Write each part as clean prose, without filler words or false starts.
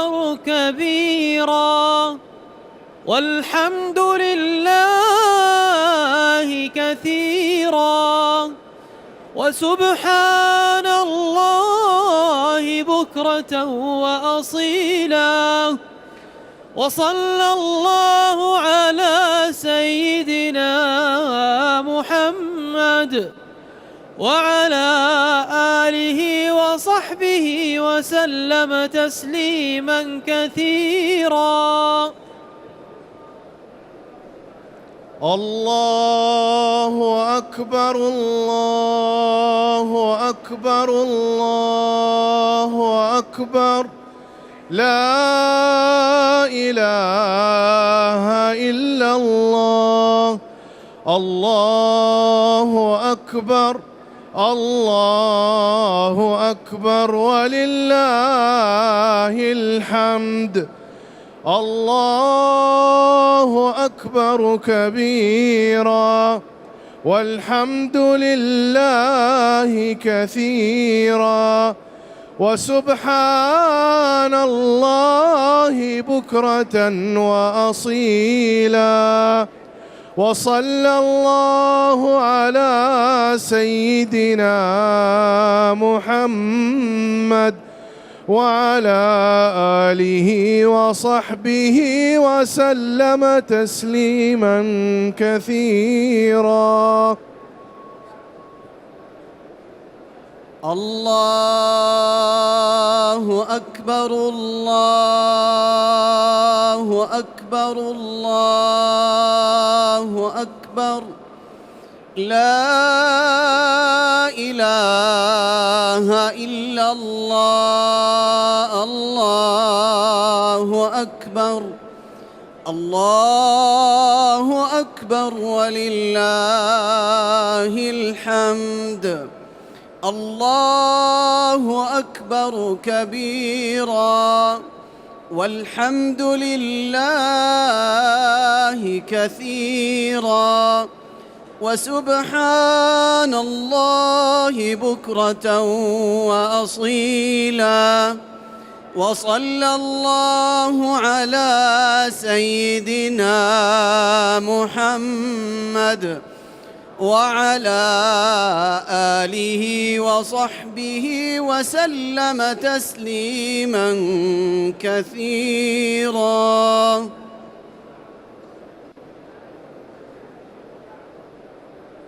أكبر كبيرا والحمد لله كثيرا وسبحان الله بكرة وأصيلا وصلى الله على سيدنا محمد وعلى آله وصحبه وسلم تسليما كثيرا. الله أكبر الله أكبر الله أكبر لا إله إلا الله. الله أكبر الله أكبر ولله الحمد. الله أكبر كبيرا والحمد لله كثيرا وسبحان الله بكرة وأصيلا وصلى الله على سيدنا محمد وعلى آله وصحبه وسلم تسليما كثيرا. الله أكبر الله أكبر الله أكبر لا إله إلا الله. الله أكبر الله أكبر ولله الحمد. الله أكبر كبيرا والحمد لله كثيرا وسبحان الله بكرة وأصيلا وصلى الله على سيدنا محمد وعلى آله وصحبه وسلم تسليما كثيرا. الله أكبر الله أكبر الله أكبر لا إله إلا الله. الله أكبر الله أكبر ولله الحمد. الله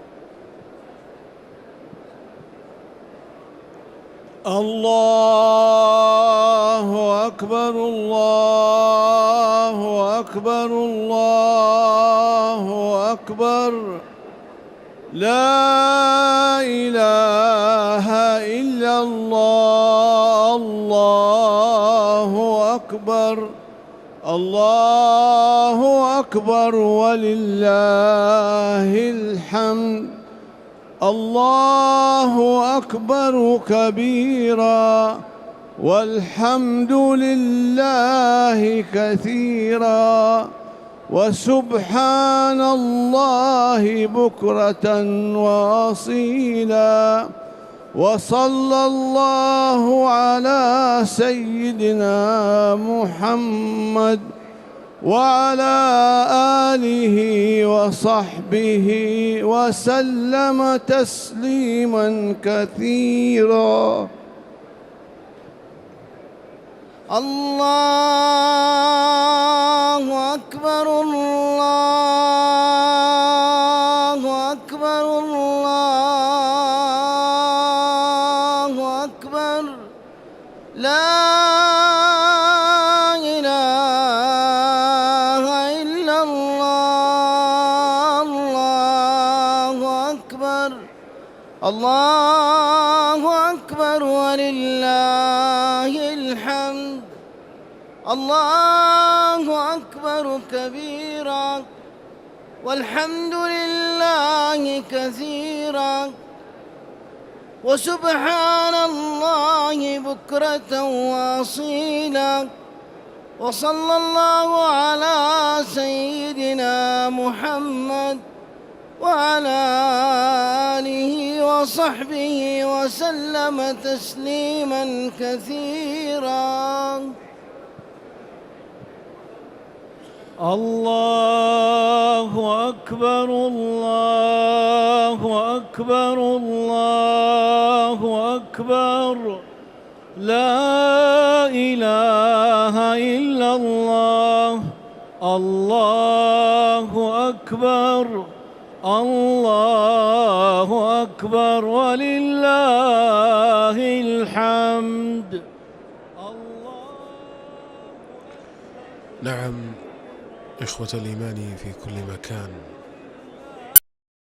أكبر كبيرا والحمد لله كثيرا وسبحان الله بكرة وأصيلا وصلى الله على سيدنا محمد وعلى آله وصحبه وسلم تسليما كثيرا. الله أكبر الله أكبر الله أكبر لا إله إلا الله. الله أكبر الله أكبر ولله الحمد. الله أكبر كبيرا والحمد لله كثيرا وسبحان الله بكرة وأصيلا وصلى الله على سيدنا محمد وعلى آله وصحبه وسلم تسليما كثيرا. الله أكبر الله أكبر الله أكبر لا إله إلا الله. الله أكبر الله أكبر ولله الحمد. الله أكبر كبيرا والحمد لله كثيرا وسبحان الله بكرة وأصيلا وصلى الله على سيدنا محمد وعلى آله وصحبه وسلم تسليما كثيرا. الله أكبر الله أكبر الله أكبر لا إله إلا الله الله أكبر الله أكبر ولله الحمد. نعم إخوة الإيمان في كل مكان،